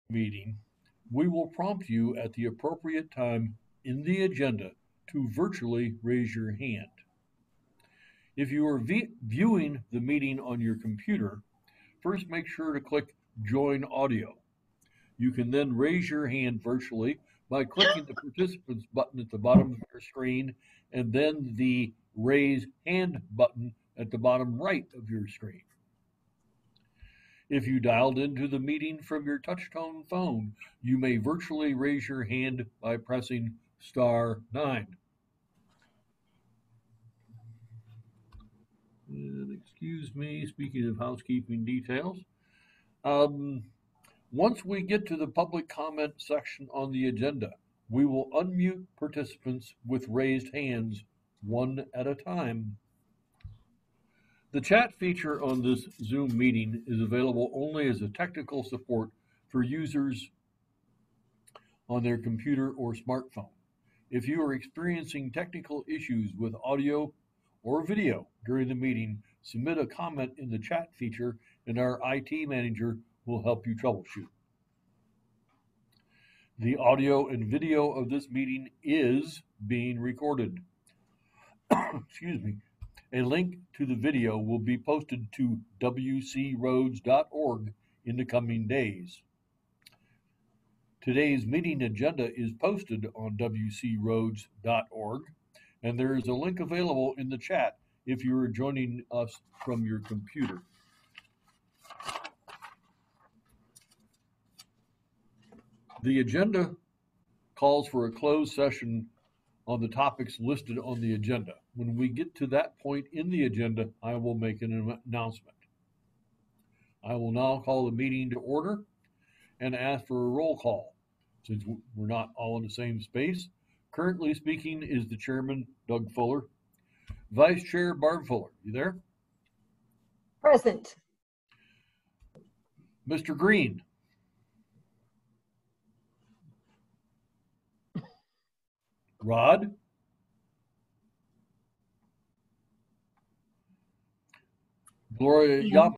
meeting, we will prompt you at the appropriate time in the agenda to virtually raise your hand. If you are viewing the meeting on your computer, first make sure to click Join Audio. You can then raise your hand virtually by clicking the Participants button at the bottom of your screen and then the Raise Hand button at the bottom right of your screen. If you dialed into the meeting from your touch-tone phone, you may virtually raise your hand by pressing *9. And excuse me, speaking of housekeeping details, once we get to the public comment section on the agenda, we will unmute participants with raised hands one at a time. The chat feature on this Zoom meeting is available only as a technical support for users on their computer or smartphone. If you are experiencing technical issues with audio or video during the meeting, submit a comment in the chat feature and our IT manager will help you troubleshoot. The audio and video of this meeting is being recorded. Excuse me. A link to the video will be posted to WCRoads.org in the coming days. Today's meeting agenda is posted on WCRoads.org, and there is a link available in the chat if you are joining us from your computer. The agenda calls for a closed session on the topics listed on the agenda. When we get to that point in the agenda, I will make an announcement. I will now call the meeting to order and ask for a roll call. Since we're not all in the same space, currently speaking is the chairman, Doug Fuller. Vice Chair Barb Fuller, you there? Present. Mr. Green. Rod? Gloria Yamas.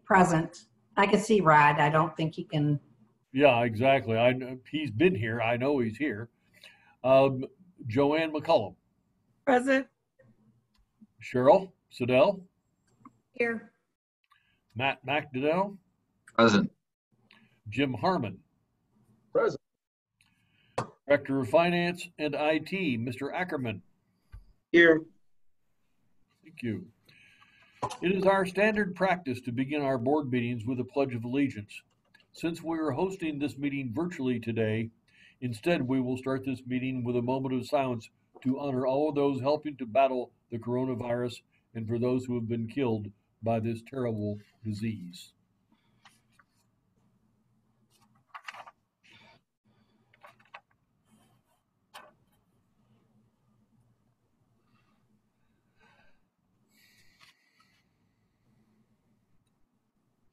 Present. I can see Rod. I don't think he can. Yeah, exactly. I know he's been here. I know he's here. Joanne McCullum. Present. Cheryl Siddell. Here. Matt McDonnell. Present. Jim Harmon. Present. Director of Finance and IT, Mr. Ackerman. Here. Thank you. It is our standard practice to begin our board meetings with a Pledge of Allegiance. Since we are hosting this meeting virtually today, instead we will start this meeting with a moment of silence to honor all of those helping to battle the coronavirus and for those who have been killed by this terrible disease.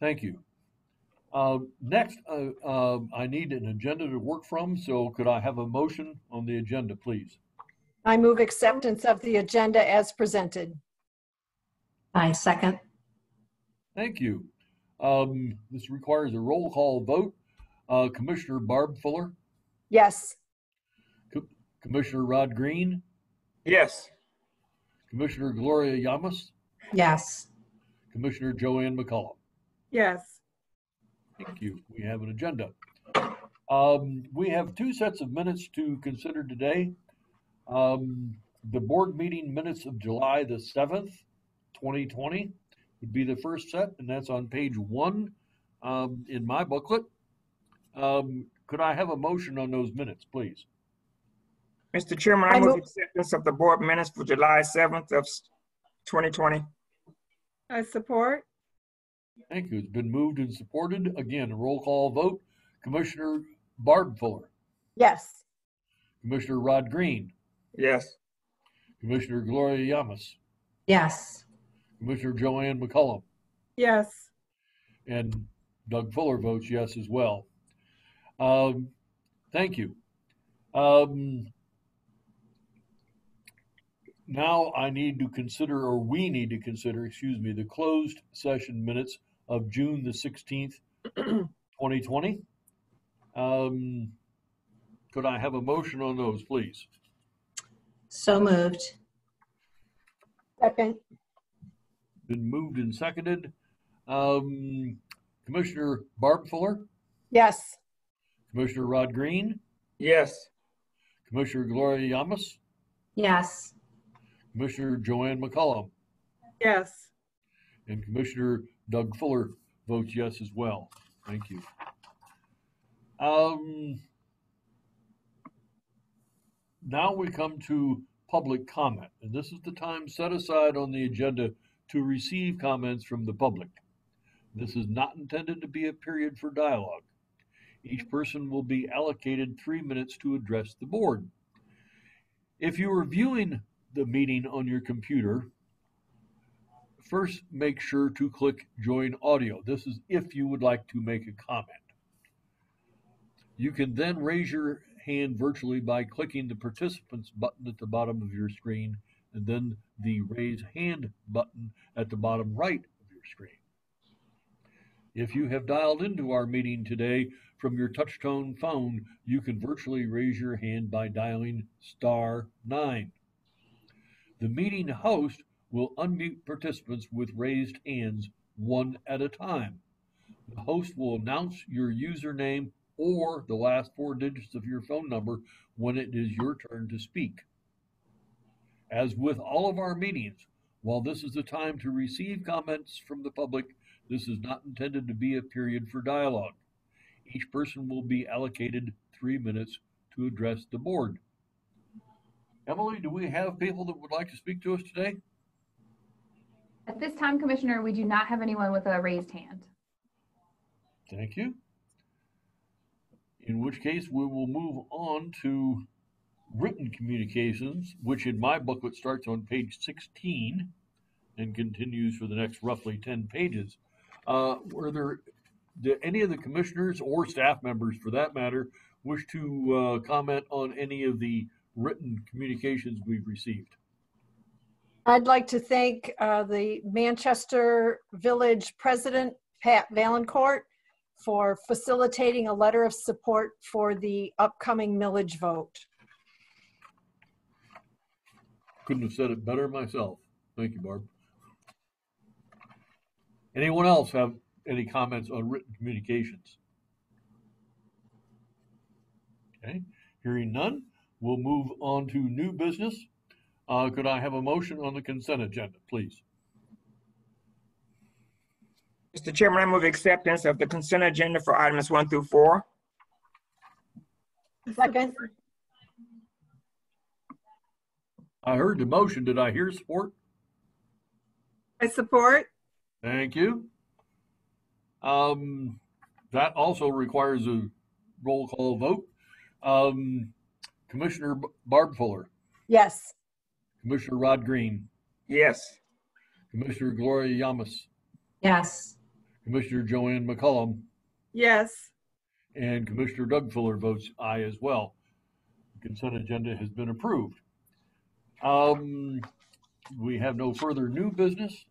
Thank you. Next, I need an agenda to work from, so could I have a motion on the agenda, please? I move acceptance of the agenda as presented. I second. Thank you. This requires a roll call vote. Commissioner Barb Fuller? Yes. Commissioner Rod Green? Yes. Commissioner Gloria Yamas? Yes. Commissioner Joanne McCullum? Yes. Thank you. We have an agenda. We have two sets of minutes to consider today. The board meeting minutes of July the 7th, 2020 would be the first set, and that's on page 1 in my booklet. Could I have a motion on those minutes, please? Mr. Chairman, I move acceptance of the board minutes for July 7th of 2020. I support. Thank you. It's been moved and supported. Again, a roll call vote. Commissioner Barb Fuller? Yes. Commissioner Rod Green? Yes. Commissioner Gloria Yamas? Yes. Commissioner Joanne McCullum? Yes. And Doug Fuller votes yes as well. Thank you. Now I need to consider, or we need to consider, excuse me, the closed session minutes of June the 16th, 2020. Could I have a motion on those, please? So moved. Second. Been moved and seconded. Commissioner Barb Fuller, Yes. Commissioner Rod Green, Yes. Commissioner Gloria Yamas, Yes. Commissioner Joanne McCollum, Yes. and Commissioner Doug Fuller votes yes as well. Thank you. Now we come to public comment, and this is the time set aside on the agenda to receive comments from the public. This is not intended to be a period for dialogue. Each person will be allocated 3 minutes to address the board. If you are viewing the meeting on your computer, first make sure to click Join Audio. This is if you would like to make a comment. You can then raise your hand virtually by clicking the Participants button at the bottom of your screen and then the Raise Hand button at the bottom right of your screen. If you have dialed into our meeting today from your touch-tone phone, you can virtually raise your hand by dialing *9. The meeting host will unmute participants with raised hands one at a time. The host will announce your username or the last 4 digits of your phone number when it is your turn to speak. As with all of our meetings, while this is the time to receive comments from the public, this is not intended to be a period for dialogue. Each person will be allocated 3 minutes to address the board. Emily, do we have people that would like to speak to us today? At this time, Commissioner, we do not have anyone with a raised hand. Thank you. In which case, we will move on to written communications, which in my booklet starts on page 16 and continues for the next roughly 10 pages. Were there any of the commissioners or staff members, for that matter, wish to comment on any of the written communications we've received? I'd like to thank the Manchester Village President, Pat Valancourt, for facilitating a letter of support for the upcoming millage vote. Couldn't have said it better myself. Thank you, Barb. Anyone else have any comments on written communications? Okay, hearing none, we'll move on to new business. Could I have a motion on the consent agenda, please? Mr. Chairman, I move acceptance of the consent agenda for items 1 through 4. Second. I heard the motion. Did I hear support? I support. Thank you. That also requires a roll call vote. Commissioner Barb Fuller, Yes. Commissioner Rod Green, Yes. Commissioner Gloria Yamas, Yes. Commissioner Joanne McCollum, Yes. and Commissioner Doug Fuller votes aye as well. The consent agenda has been approved. We have no further new business,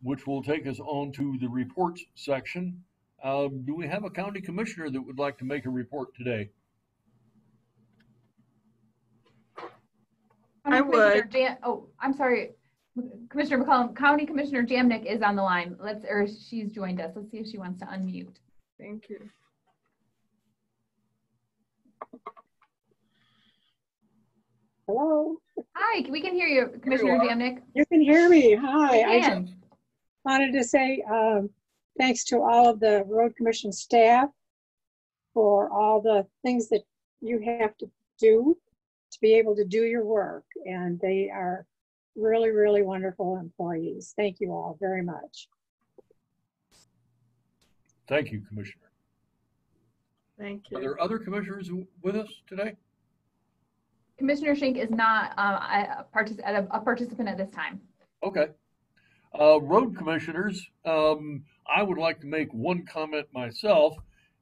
which will take us on to the reports section. Do we have a county commissioner that would like to make a report today? I would. I'm sorry, Commissioner McCollum. County Commissioner Jamnick is on the line. She's joined us. Let's see if she wants to unmute. Thank you. Hello, Hi, we can hear you, Commissioner Jamnick. you can hear me. Hi. We I just can. wanted to say thanks to all of the road commission staff for all the things that you have to do to be able to do your work. And they are really, really wonderful employees. Thank you all very much. Thank you, Commissioner. Thank Are there other commissioners with us today? Commissioner Schenk is not a participant at this time. Okay. Road commissioners, I would like to make one comment myself,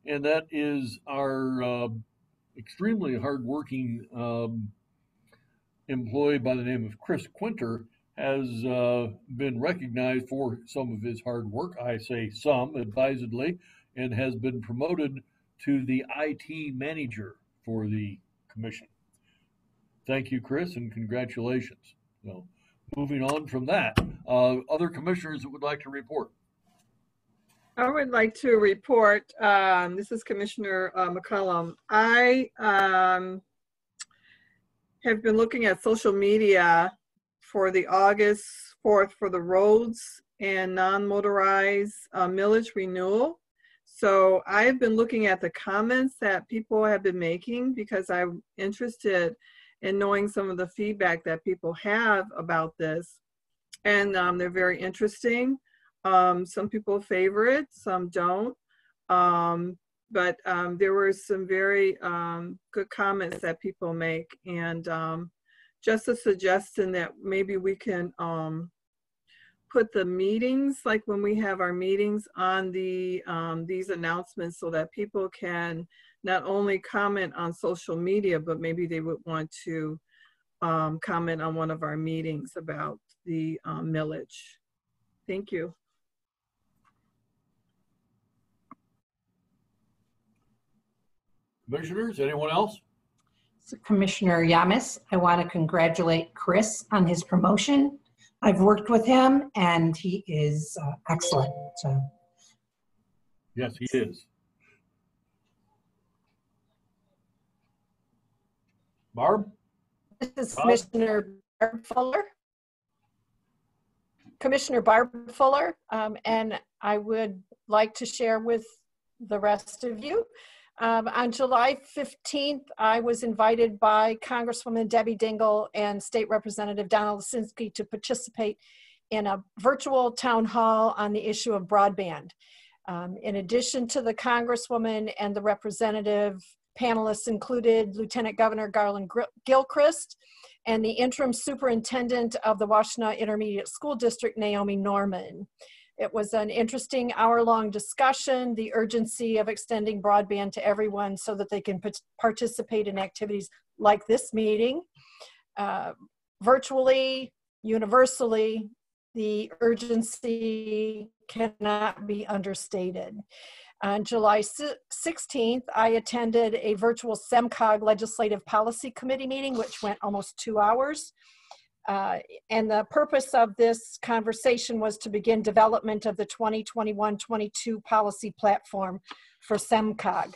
and that is our extremely hardworking employee by the name of Chris Quinter has been recognized for some of his hard work. I say some advisedly. and has been promoted to the IT manager for the commission. Thank you, Chris, and congratulations. So, moving on from that, other commissioners that would like to report. I would like to report, this is Commissioner McCollum. I have been looking at social media for the August 4th for the roads and non-motorized millage renewal. So I've been looking at the comments that people have been making because I'm interested in knowing some of the feedback that people have about this. And they're very interesting. Some people favor it, some don't. But there were some very good comments that people make. And just a suggestion that maybe we can put the meetings, like when we have our meetings, on the these announcements so that people can not only comment on social media, but maybe they would want to comment on one of our meetings about the millage. Thank you. Commissioners, anyone else? So Commissioner Yamas, I want to congratulate Chris on his promotion. I've worked with him and he is excellent. So. Yes, he is. Barb? This is Commissioner Barb Fuller. Commissioner Barb Fuller, and I would like to share with the rest of you. On July 15th, I was invited by Congresswoman Debbie Dingell and State Representative Donald Lisinski to participate in a virtual town hall on the issue of broadband. In addition to the Congresswoman and the representative, panelists included Lieutenant Governor Garland Gilchrist and the interim superintendent of the Washtenaw Intermediate School District, Naomi Norman. It was an interesting hour-long discussion, the urgency of extending broadband to everyone so that they can participate in activities like this meeting. Virtually, universally, the urgency cannot be understated. On July 16th, I attended a virtual SEMCOG Legislative Policy Committee meeting, which went almost 2 hours. And the purpose of this conversation was to begin development of the 2021-22 policy platform for SEMCOG.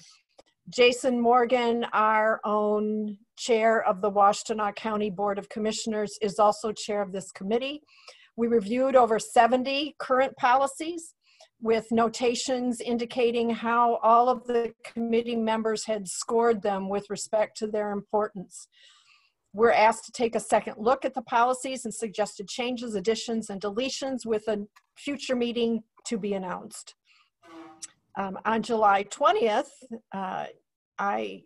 Jason Morgan, our own chair of the Washtenaw County Board of Commissioners, is also chair of this committee. We reviewed over 70 current policies with notations indicating how all of the committee members had scored them with respect to their importance. We're asked to take a second look at the policies and suggested changes, additions, and deletions with a future meeting to be announced. On July 20th, I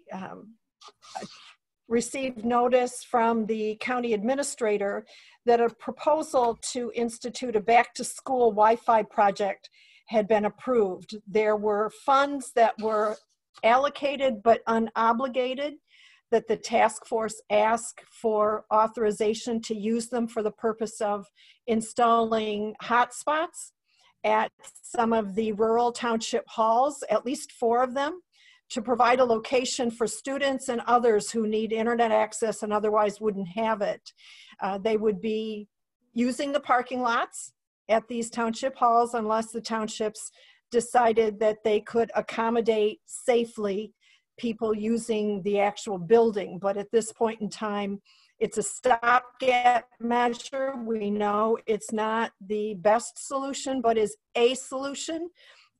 received notice from the county administrator that a proposal to institute a back-to-school Wi-Fi project had been approved. There were funds that were allocated but unobligated, that the task force asked for authorization to use them for the purpose of installing hotspots at some of the rural township halls, at least 4 of them, to provide a location for students and others who need internet access and otherwise wouldn't have it. They would be using the parking lots at these township halls unless the townships decided that they could accommodate safely people using the actual building. But at this point in time, it's a stopgap measure. We know it's not the best solution, but is a solution,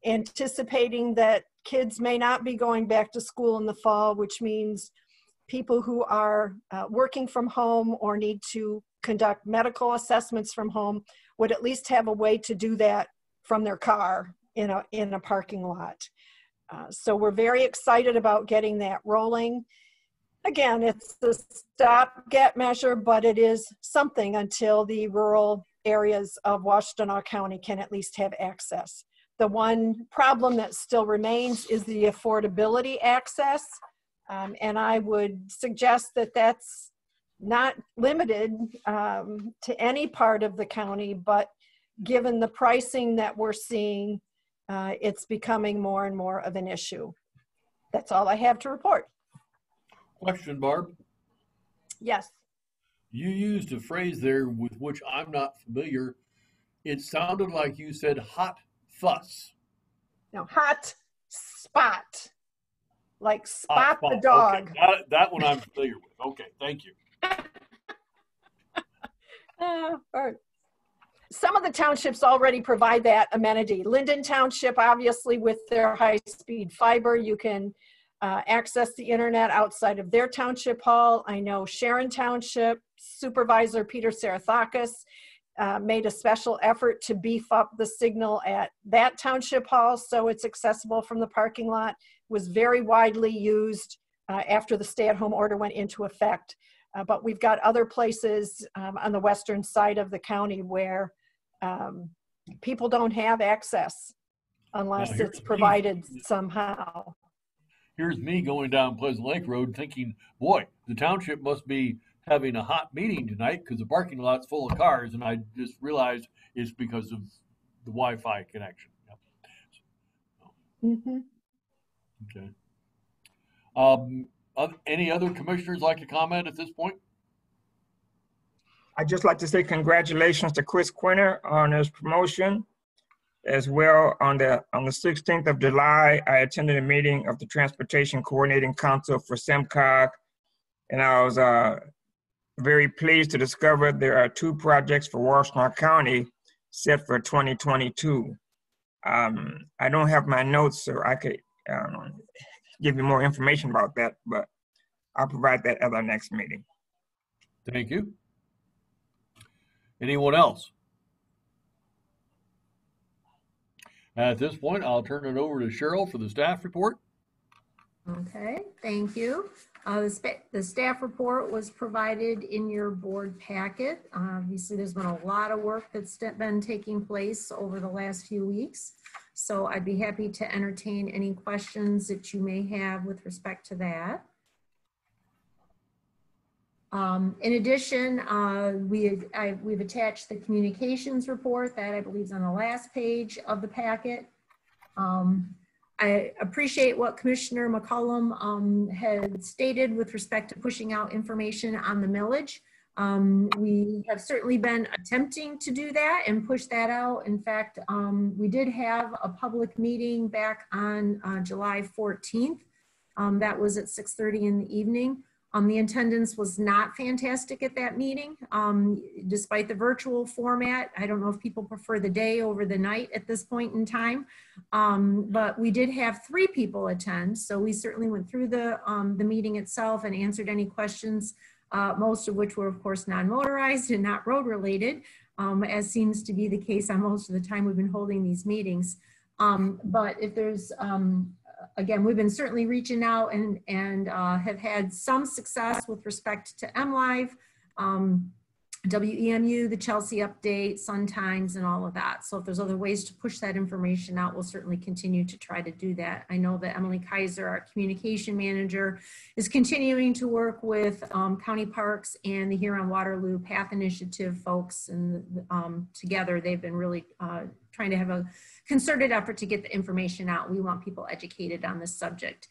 anticipating that kids may not be going back to school in the fall, which means people who are working from home or need to conduct medical assessments from home would at least have a way to do that from their car in a parking lot. So we're very excited about getting that rolling. Again, it's the stopgap measure, but it is something until the rural areas of Washtenaw County can at least have access. The one problem that still remains is the affordability access. And I would suggest that that's not limited to any part of the county, but given the pricing that we're seeing, it's becoming more and more of an issue. That's all I have to report. Question, Barb. Yes. You used a phrase there with which I'm not familiar. It sounded like you said hot fuss. No, hot spot. Like Spot Hot the dog. Okay. That one I'm familiar with. Okay, thank you. All right. Some of the townships already provide that amenity. Linden Township, obviously, with their high-speed fiber, you can access the internet outside of their township hall. I know Sharon Township Supervisor Peter Sarathakis made a special effort to beef up the signal at that township hall so it's accessible from the parking lot. It was very widely used after the stay-at-home order went into effect. But we've got other places on the western side of the county where people don't have access unless it's provided somehow. Here's me going down Pleasant Lake Road thinking, boy, the township must be having a hot meeting tonight because the parking lot's full of cars, and I just realized it's because of the Wi-Fi connection. Yep. Okay. Any other commissioners like to comment at this point? I'd just like to say congratulations to Chris Quinter on his promotion. As well, on the 16th of July, I attended a meeting of the Transportation Coordinating Council for SEMCOG, and I was very pleased to discover there are 2 projects for Washington County set for 2022. I don't have my notes, so I could give you more information about that, but I'll provide that at our next meeting. Thank you. Anyone else? At this point, I'll turn it over to Cheryl for the staff report. Okay, thank you. The staff report was provided in your board packet. Obviously, there's been a lot of work that's been taking place over the last few weeks. So I'd be happy to entertain any questions that you may have with respect to that. In addition, we've attached the communications report that I believe is on the last page of the packet. I appreciate what Commissioner McCollum had stated with respect to pushing out information on the millage. We have certainly been attempting to do that and push that out. In fact, we did have a public meeting back on July 14th. That was at 6:30 in the evening. The attendance was not fantastic at that meeting, despite the virtual format. I don't know if people prefer the day over the night at this point in time, but we did have 3 people attend. So we certainly went through the meeting itself and answered any questions, most of which were of course non-motorized and not road related, as seems to be the case on most of the time we've been holding these meetings. But if there's, again, we've been certainly reaching out and have had some success with respect to MLive, WEMU, the Chelsea update, Sun Times, and all of that. So if there's other ways to push that information out, we'll certainly continue to try to do that. I know that Emily Kaiser, our communication manager, is continuing to work with County Parks and the Huron-Waterloo Path Initiative folks, and together they've been really trying to have a concerted effort to get the information out. We want people educated on this subject.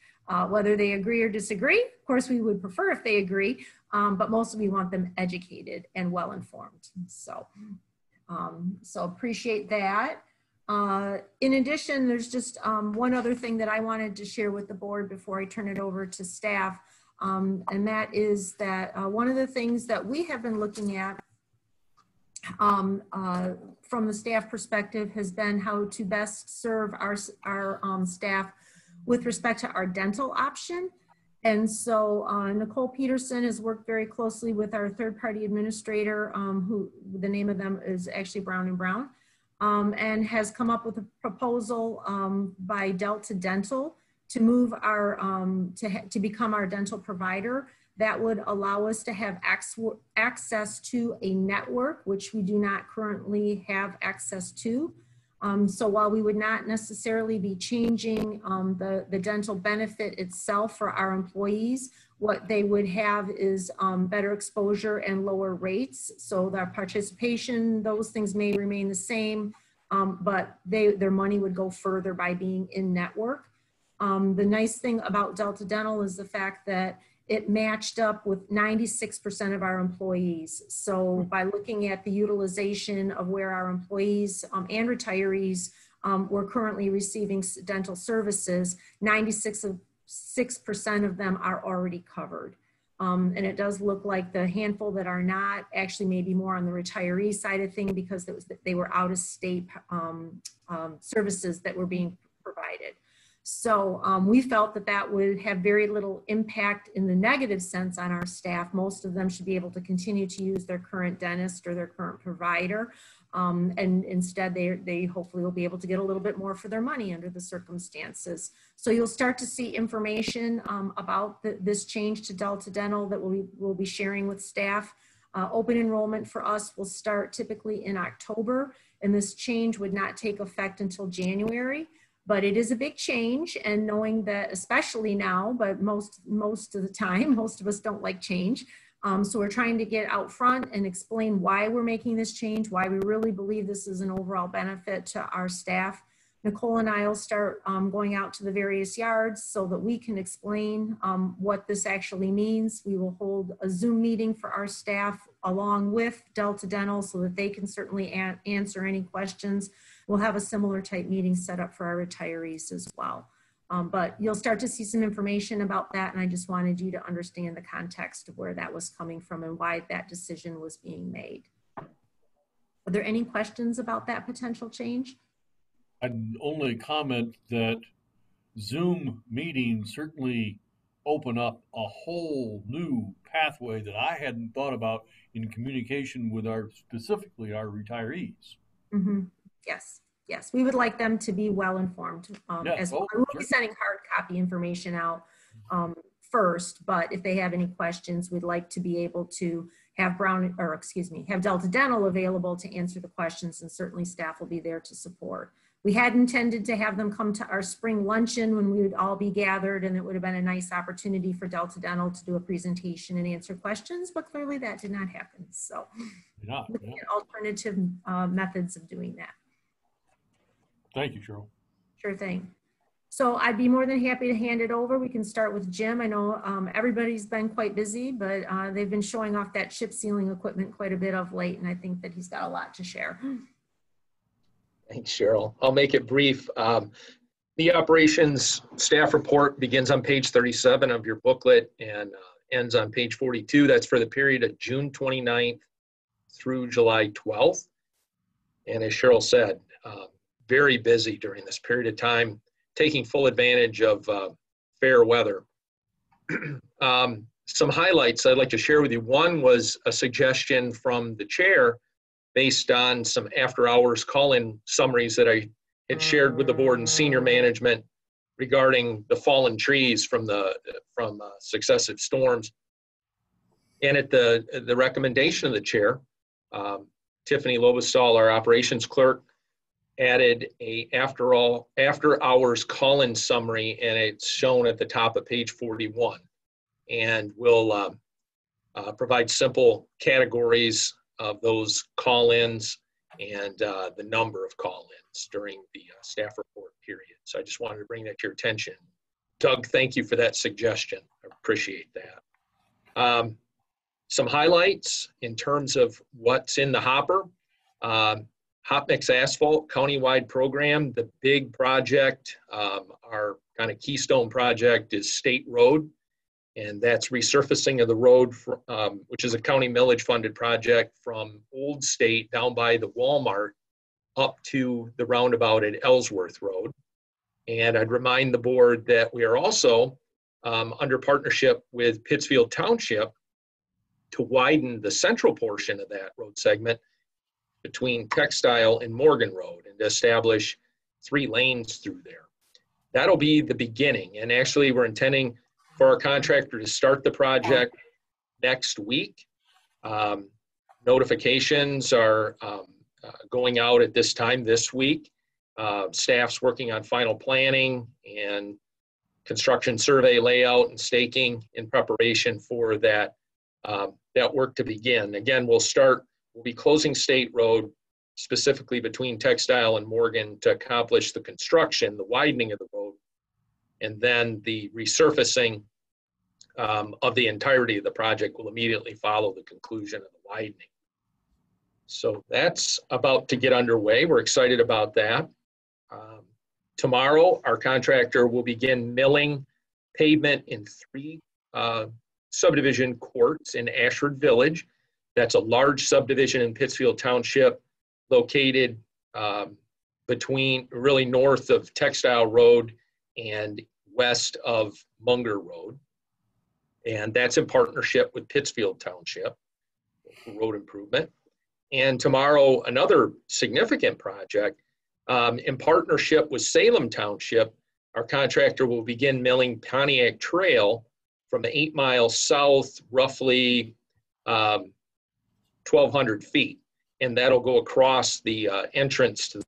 Whether they agree or disagree, of course we would prefer if they agree, but mostly we want them educated and well informed. So, so appreciate that. In addition, there's just one other thing that I wanted to share with the board before I turn it over to staff, and that is that one of the things that we have been looking at from the staff perspective has been how to best serve our staff with respect to our dental option. And so Nicole Peterson has worked very closely with our third-party administrator, who the name of them is actually Brown & Brown, and has come up with a proposal by Delta Dental to move our, to become our dental provider. That would allow us to have access to a network, which we do not currently have access to. So while we would not necessarily be changing the dental benefit itself for our employees, what they would have is better exposure and lower rates. So their participation, those things may remain the same, but their money would go further by being in network. The nice thing about Delta Dental is the fact that it matched up with 96% of our employees. So by looking at the utilization of where our employees and retirees were currently receiving dental services, 96% of them are already covered. And it does look like the handful that are not actually maybe more on the retiree side of thing, because they were out of state services that were being provided. So we felt that that would have very little impact in the negative sense on our staff. Most of them should be able to continue to use their current dentist or their current provider. And instead they hopefully will be able to get a little bit more for their money under the circumstances. So you'll start to see information about this change to Delta Dental that we'll be sharing with staff. Open enrollment for us will start typically in October, and this change would not take effect until January. But it is a big change, and knowing that, especially now, but most of the time, most of us don't like change. So we're trying to get out front and explain why we're making this change, why we really believe this is an overall benefit to our staff. Nicole and I will start going out to the various yards so that we can explain what this actually means. We will hold a Zoom meeting for our staff along with Delta Dental so that they can certainly answer any questions. We'll have a similar type meeting set up for our retirees as well. But you'll start to see some information about that, and I just wanted you to understand the context of where that was coming from and why that decision was being made. Are there any questions about that potential change? I'd only comment that Zoom meetings certainly open up a whole new pathway that I hadn't thought about in communication with specifically our retirees. Mm-hmm. Yes, yes, we would like them to be well informed as well. We'll be sending hard copy information out first, but if they have any questions, we'd like to be able to have have Delta Dental available to answer the questions, and certainly staff will be there to support. We had intended to have them come to our spring luncheon when we would all be gathered, and it would have been a nice opportunity for Delta Dental to do a presentation and answer questions, but clearly that did not happen. So looking at alternative methods of doing that. Thank you, Cheryl. Sure thing. So I'd be more than happy to hand it over. We can start with Jim. I know everybody's been quite busy, but they've been showing off that chip sealing equipment quite a bit of late, and I think that he's got a lot to share. Thanks, Cheryl. I'll make it brief. The operations staff report begins on page 37 of your booklet and ends on page 42. That's for the period of June 29th through July 12th. And as Cheryl said, very busy during this period of time, taking full advantage of fair weather. Some highlights I'd like to share with you. One was a suggestion from the chair based on some after-hours call-in summaries that I had shared with the board and senior management regarding the fallen trees from successive storms. And at the recommendation of the chair, Tiffany Lobestall, our operations clerk, added a after-hours call-in summary, and it's shown at the top of page 41. And we'll provide simple categories of those call-ins and the number of call-ins during the staff report period. So I just wanted to bring that to your attention. Doug, thank you for that suggestion. I appreciate that. Some highlights in terms of what's in the hopper. Hot mix asphalt countywide program. The big project, our kind of keystone project, is State Road. And that's resurfacing of the road, which is a county millage funded project from Old State down by the Walmart up to the roundabout at Ellsworth Road. And I'd remind the board that we are also under partnership with Pittsfield Township to widen the central portion of that road segment between Textile and Morgan Road and to establish 3 lanes through there. That'll be the beginning. And actually we're intending for our contractor to start the project next week. Notifications are going out at this time this week. Staff's working on final planning and construction survey layout and staking in preparation for that work to begin. Again, we'll be closing State Road specifically between Textile and Morgan, to accomplish the construction, the widening of the road, and then the resurfacing of the entirety of the project will immediately follow the conclusion of the widening. So that's about to get underway. We're excited about that. Tomorrow, our contractor will begin milling pavement in 3 subdivision courts in Ashford Village. That's a large subdivision in Pittsfield Township, located between, really north of Textile Road and west of Munger Road. And that's in partnership with Pittsfield Township road improvement. And tomorrow, another significant project in partnership with Salem Township. Our contractor will begin milling Pontiac Trail from 8 miles south, roughly 1,200 feet. And that'll go across the entrance to.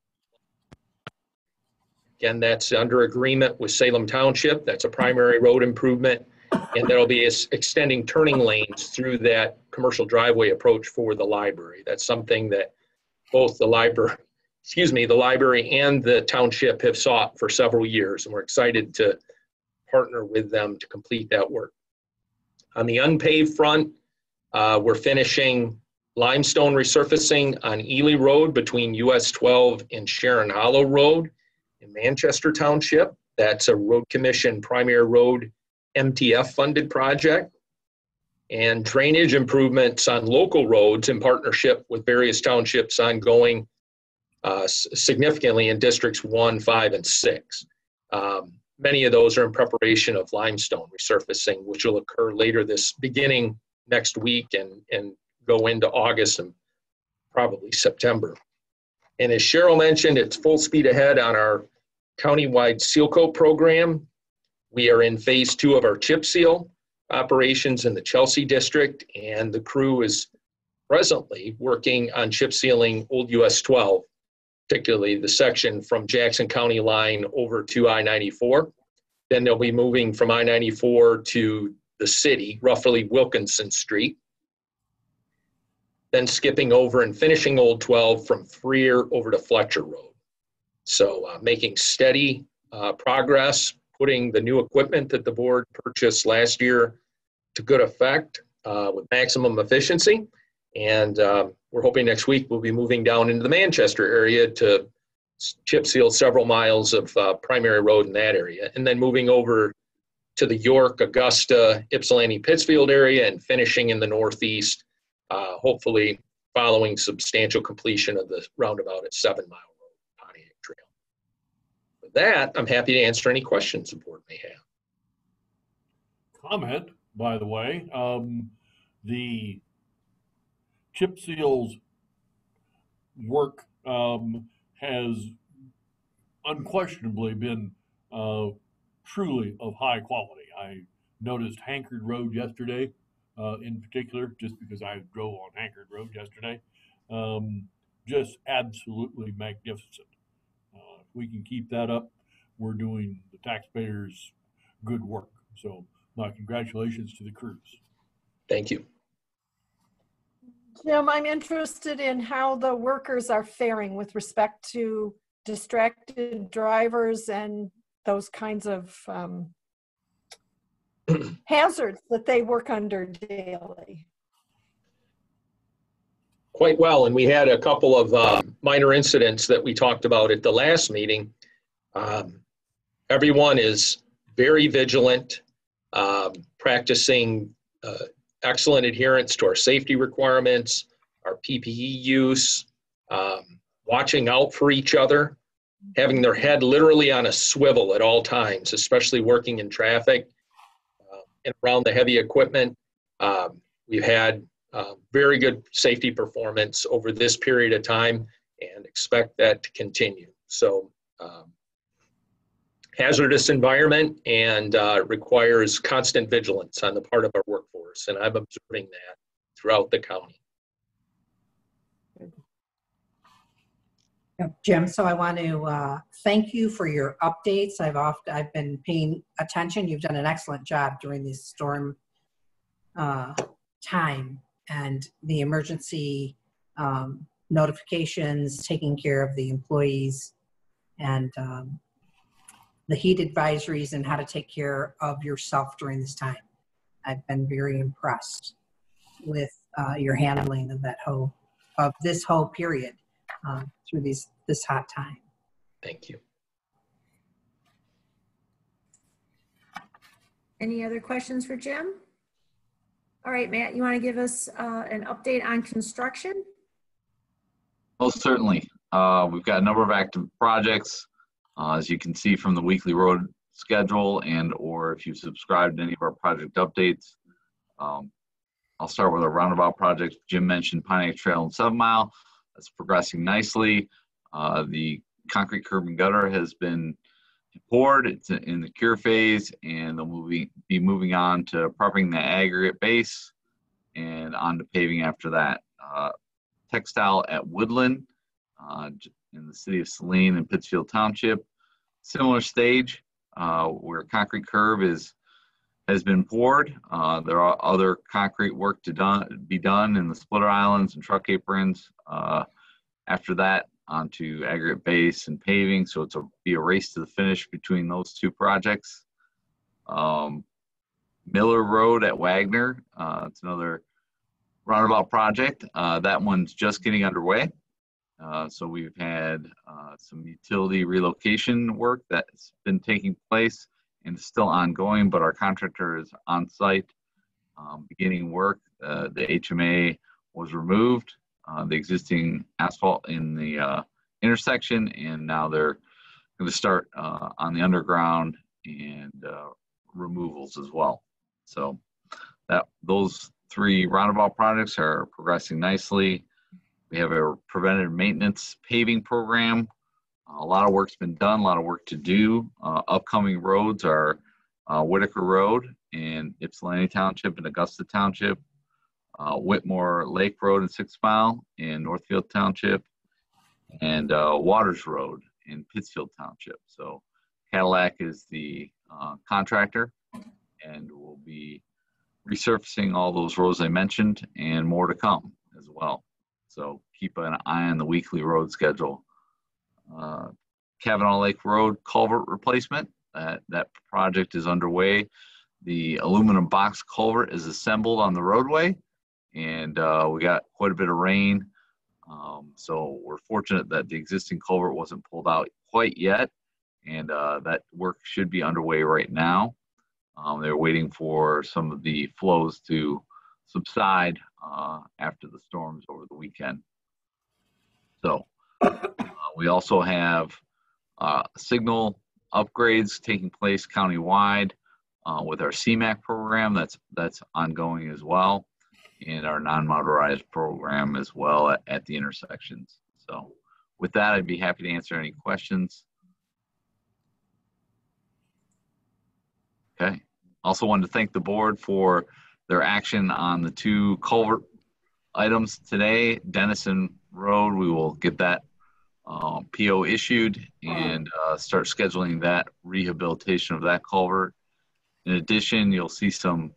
Again, that's under agreement with Salem Township. That's a primary road improvement. And there'll be extending turning lanes through that commercial driveway approach for the library. That's something that both the library and the township have sought for several years, and we're excited to partner with them to complete that work. On the unpaved front, we're finishing limestone resurfacing on Ely Road between US 12 and Sharon Hollow Road in Manchester Township. That's a road commission primary road MTF funded project. And drainage improvements on local roads in partnership with various townships ongoing significantly in districts 1, 5, and 6. Many of those are in preparation of limestone resurfacing, which will occur later beginning next week and go into August and probably September. And as Cheryl mentioned, it's full speed ahead on our countywide seal coat program. We are in phase 2 of our chip seal operations in the Chelsea district, and the crew is presently working on chip sealing Old US 12, particularly the section from Jackson County line over to I-94. Then they'll be moving from I-94 to the city, roughly Wilkinson Street. Then skipping over and finishing Old 12 from Freer over to Fletcher Road. So making steady progress, putting the new equipment that the board purchased last year to good effect with maximum efficiency. And we're hoping next week we'll be moving down into the Manchester area to chip seal several miles of primary road in that area. And then moving over to the York, Augusta, Ypsilanti, Pittsfield area and finishing in the Northeast, hopefully following substantial completion of the roundabout at 7 Mile Road, Pontiac Trail. With that, I'm happy to answer any questions the board may have. Comment, by the way, the chip seals work has unquestionably been truly of high quality. I noticed Hankard Road yesterday in particular, just because I drove on Hankard Road yesterday. Just absolutely magnificent. If we can keep that up, we're doing the taxpayers good work. So my congratulations to the crews. Thank you. Jim, I'm interested in how the workers are faring with respect to distracted drivers and those kinds of hazards that they work under daily. Quite well, and we had a couple of minor incidents that we talked about at the last meeting. Everyone is very vigilant, practicing excellent adherence to our safety requirements, our PPE use, watching out for each other, having their head literally on a swivel at all times, especially working in traffic and around the heavy equipment. We've had very good safety performance over this period of time and expect that to continue. So hazardous environment and requires constant vigilance on the part of our workforce, and I'm observing that throughout the county. Jim, so I want to thank you for your updates. I've been paying attention. You've done an excellent job during this storm time, and the emergency notifications, taking care of the employees, and the heat advisories and how to take care of yourself during this time. I've been very impressed with your handling of this whole period through this hot time. Thank you. Any other questions for Jim? All right, Matt, you want to give us an update on construction? Most certainly. We've got a number of active projects, as you can see from the weekly road schedule, and or if you subscribe to any of our project updates. I'll start with a roundabout project. Jim mentioned Pine Axe Trail and 7 Mile. That's progressing nicely. The concrete curb and gutter has been poured. It's in the cure phase, and they'll be moving on to prepping the aggregate base and on to paving after that. Textile at Woodland in the city of Saline and Pittsfield Township. Similar stage where concrete curb has been poured. There are other concrete work to be done in the splitter islands and truck aprons. After that, onto aggregate base and paving. So it's be a race to the finish between those two projects. Miller Road at Wagner. It's another roundabout project. That one's just getting underway. So we've had some utility relocation work that's been taking place and is still ongoing, but our contractor is on site beginning work. The HMA was removed, the existing asphalt in the intersection, and now they're going to start on the underground and removals as well. So those 3 roundabout projects are progressing nicely. We have a preventive maintenance paving program. A lot of work's been done, a lot of work to do. Upcoming roads are Whitaker Road in Ypsilanti Township and Augusta Township, Whitmore Lake Road in 6 Mile in Northfield Township, and Waters Road in Pittsfield Township. So Cadillac is the contractor, and we'll be resurfacing all those roads I mentioned and more to come as well. So keep an eye on the weekly road schedule. Kavanaugh Lake Road culvert replacement. That project is underway. The aluminum box culvert is assembled on the roadway, and we got quite a bit of rain. So we're fortunate that the existing culvert wasn't pulled out quite yet, and that work should be underway right now. They're waiting for some of the flows to subside after the storms over the weekend. So we also have signal upgrades taking place countywide with our CMAC program that's ongoing as well, and our non-motorized program as well at the intersections. So with that, I'd be happy to answer any questions. Okay. Also wanted to thank the board for their action on the 2 culvert items today. Dennison Road, we will get that PO issued and start scheduling that rehabilitation of that culvert. In addition, you'll see some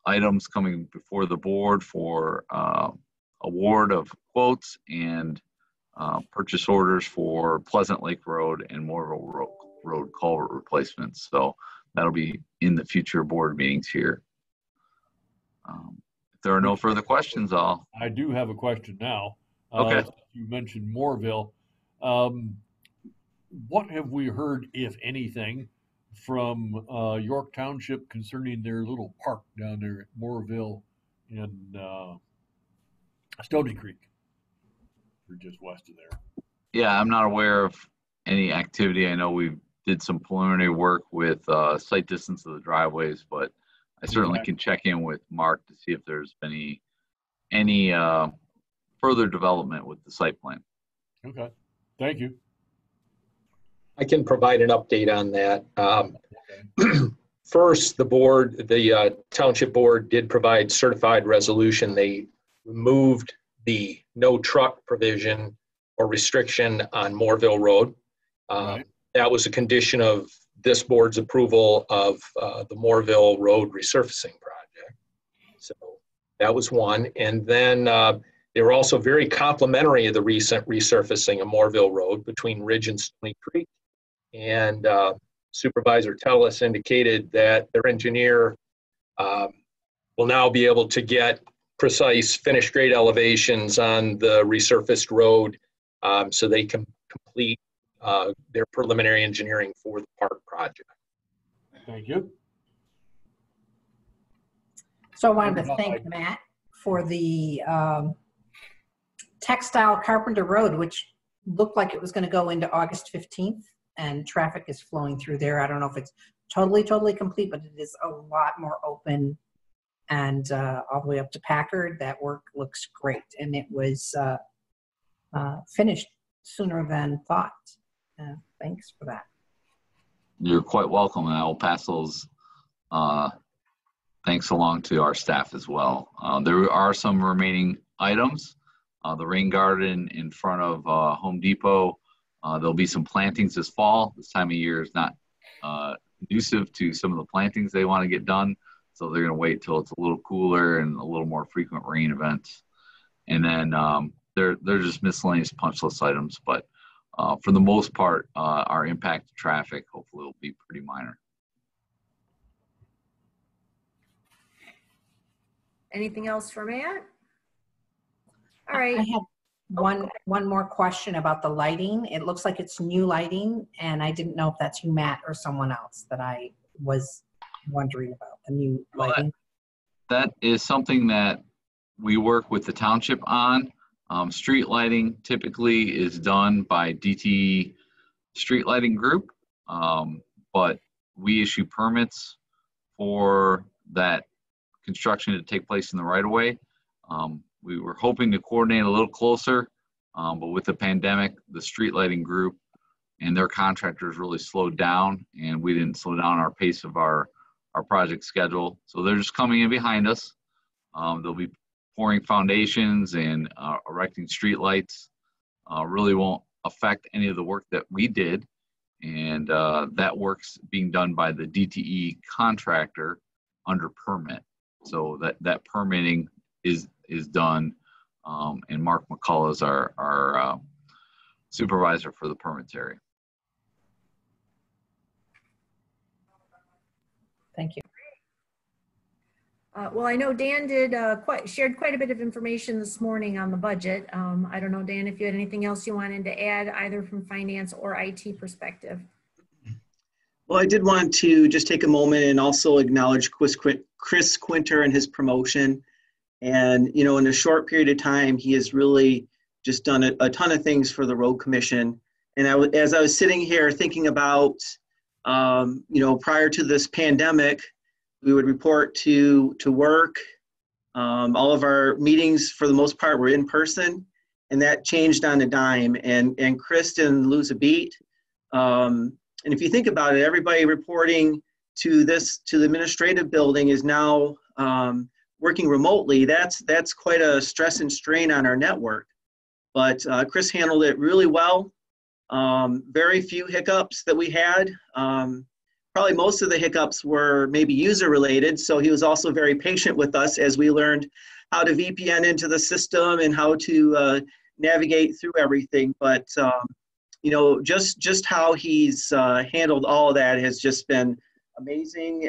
items coming before the board for award of quotes and purchase orders for Pleasant Lake Road and Morville Road culvert replacements. So that'll be in the future board meetings here. If there are no further questions, I do have a question now. Okay. You mentioned Moorville. What have we heard, if anything, from York Township concerning their little park down there at Moorville and Stony Creek? Or just west of there. Yeah, I'm not aware of any activity. I know we did some preliminary work with site distance of the driveways, but I certainly can check in with Mark to see if there's been any further development with the site plan. Okay, thank you. I can provide an update on that. First, the township board did provide certified resolution. They removed the no truck provision or restriction on Moorville Road. Right. That was a condition of this board's approval of the Moorville Road resurfacing project. So that was one. And then They were also very complimentary of the recent resurfacing of Moorville Road between Ridge and Stony Creek. And Supervisor Tellis indicated that their engineer will now be able to get precise finished grade elevations on the resurfaced road so they can complete their preliminary engineering for the park project. Thank you. So I wanted to thank Matt for the Textile Carpenter Road, which looked like it was going to go into August 15th, and traffic is flowing through there. I don't know if it's totally complete, but it is a lot more open, and all the way up to Packard. That work looks great, and it was finished sooner than thought. Thanks for that. You're quite welcome, and I will pass those thanks along to our staff as well. There are some remaining items. The rain garden in front of Home Depot. There'll be some plantings this fall. This time of year is not conducive to some of the plantings they want to get done. So they're going to wait till it's a little cooler and a little more frequent rain events. And then they're just miscellaneous punch list items. But for the most part, our impact to traffic hopefully will be pretty minor. Anything else for Matt? All right. I had one more question about the lighting. It looks like it's new lighting, and I didn't know if that's you, Matt, or someone else that I was wondering about the new lighting. That is something that we work with the township on. Street lighting typically is done by DTE Street Lighting Group, but we issue permits for that construction to take place in the right of way. We were hoping to coordinate a little closer, but with the pandemic, the street lighting group and their contractors really slowed down, and we didn't slow down our pace of our project schedule. So they're just coming in behind us. They'll be pouring foundations and erecting street lights. Really won't affect any of the work that we did. And that work's being done by the DTE contractor under permit. So that permitting is done, and Mark McCullough is our supervisor for the permits area. Thank you. Well, I know Dan did shared quite a bit of information this morning on the budget. I don't know, Dan, if you had anything else you wanted to add, either from finance or IT perspective. Well, I did want to just take a moment and also acknowledge Chris Quinter and his promotion. And, you know, in a short period of time, he has really just done a ton of things for the road commission. And as I was sitting here thinking about, you know, prior to this pandemic, we would report to work. All of our meetings, for the most part, were in person, and that changed on a dime. And Chris didn't lose a beat. And if you think about it, everybody reporting to the administrative building is now working remotely. That's quite a stress and strain on our network. But Chris handled it really well. Very few hiccups that we had. Probably most of the hiccups were maybe user related. So he was also very patient with us as we learned how to VPN into the system and how to navigate through everything. But you know, just how he's handled all of that has just been amazing.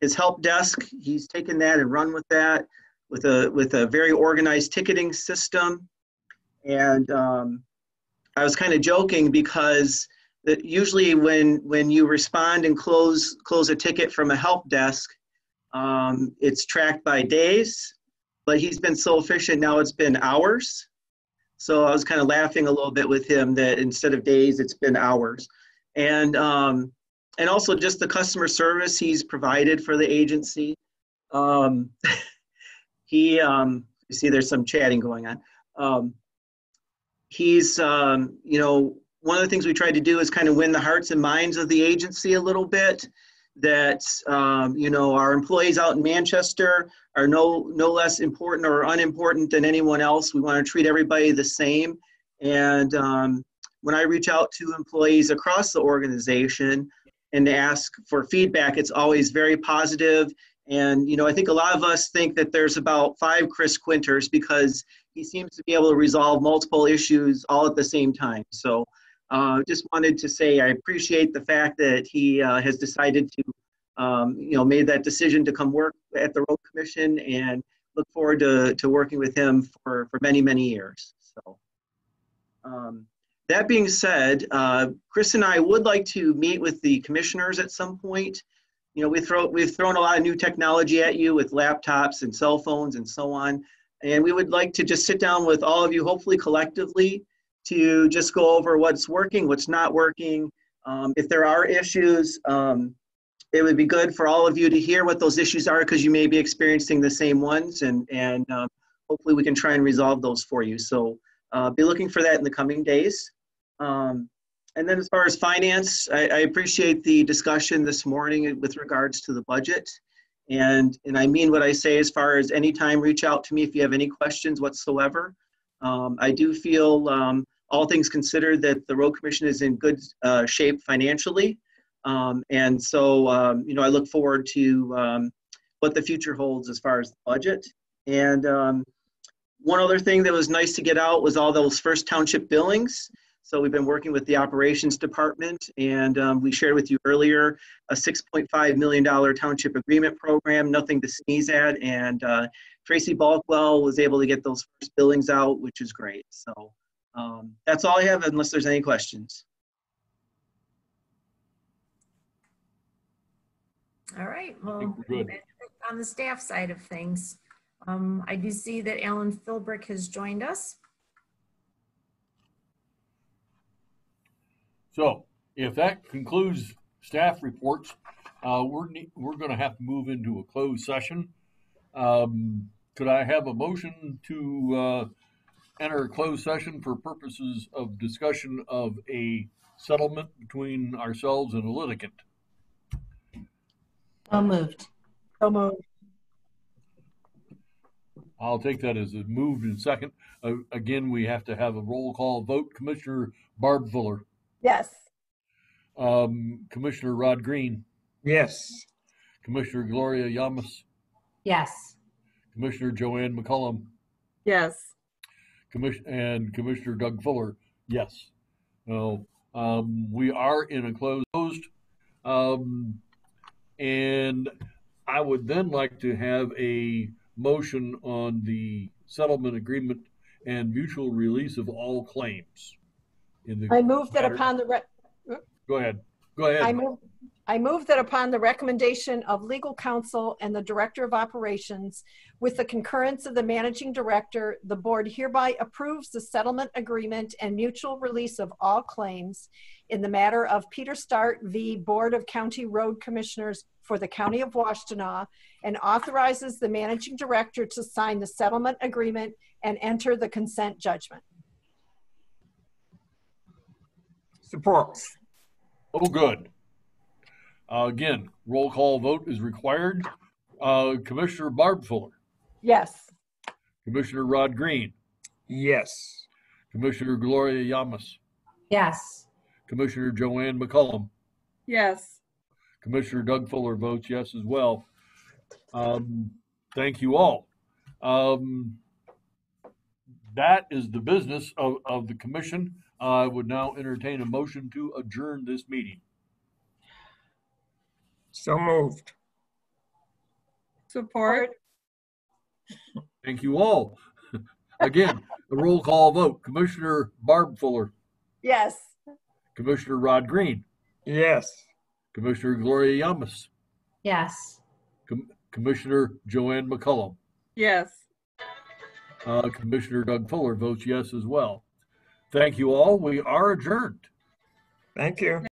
His help desk, he's taken that and run with that with a very organized ticketing system. And I was kind of joking because that usually when you respond and close a ticket from a help desk, it's tracked by days, but he's been so efficient now it's been hours. So I was kind of laughing a little bit with him that instead of days, it's been hours. And also just the customer service he's provided for the agency. You see there's some chatting going on. He's, you know, one of the things we tried to do is kind of win the hearts and minds of the agency a little bit, that, you know, our employees out in Manchester are no less important or unimportant than anyone else. We want to treat everybody the same. And when I reach out to employees across the organization and ask for feedback, it's always very positive And, I think a lot of us think that there's about 5 Chris Quinters because he seems to be able to resolve multiple issues all at the same time. So just wanted to say I appreciate the fact that he has decided to, made that decision to come work at the Road Commission, and look forward to working with him for many, many years. So that being said, Chris and I would like to meet with the commissioners at some point. We've thrown a lot of new technology at you with laptops and cell phones and so on. And we would like to just sit down with all of you, hopefully collectively, to just go over what's working, what's not working. If there are issues, it would be good for all of you to hear what those issues are, because you may be experiencing the same ones, and hopefully we can try and resolve those for you. So be looking for that in the coming days. And then as far as finance, I appreciate the discussion this morning with regards to the budget. And I mean what I say, as far as anytime, reach out to me if you have any questions whatsoever. I do feel, all things considered, that the Road Commission is in good shape financially. And so, I look forward to what the future holds as far as the budget. And one other thing that was nice to get out was all those first township billings. So we've been working with the operations department, and we shared with you earlier a $6.5 million township agreement program, nothing to sneeze at. And Tracy Balkwell was able to get those first billings out, which is great. So that's all I have, unless there's any questions. All right, I well, think we're good. on the staff side of things, I do see that Alan Philbrick has joined us. So if that concludes staff reports, we're going to have to move into a closed session. Could I have a motion to enter a closed session for purposes of discussion of a settlement between ourselves and a litigant? So moved. So moved. I'll take that as a moved and second. Again, we have to have a roll call vote. Commissioner Barb Fuller. Yes. Commissioner Rod Green. Yes. Commissioner Gloria Yamas. Yes. Commissioner Joanne McCullum. Yes. Commissioner Doug Fuller. Yes. Now, we are in a closed. And I would then like to have a motion on the settlement agreement and mutual release of all claims. I move that upon the Go ahead. Go ahead. I move that upon the recommendation of legal counsel and the director of operations, with the concurrence of the managing director, the board hereby approves the settlement agreement and mutual release of all claims in the matter of Peter Start v. Board of County Road Commissioners for the County of Washtenaw, and authorizes the managing director to sign the settlement agreement and enter the consent judgment. Support. Oh, good. Again, roll call vote is required. Commissioner Barb Fuller. Yes. Commissioner Rod Green. Yes. Commissioner Gloria Yamas. Yes. Commissioner Joanne McCullum. Yes. Commissioner Doug Fuller votes yes as well. Thank you all. That is the business of the commission. I would now entertain a motion to adjourn this meeting. So moved. Support. Thank you all. Again, a roll call vote. Commissioner Barb Fuller. Yes. Commissioner Rod Green. Yes. Commissioner Gloria Yamas. Yes. Commissioner Joanne McCullum. Yes. Commissioner Doug Fuller votes yes as well. Thank you all. We are adjourned. Thank you.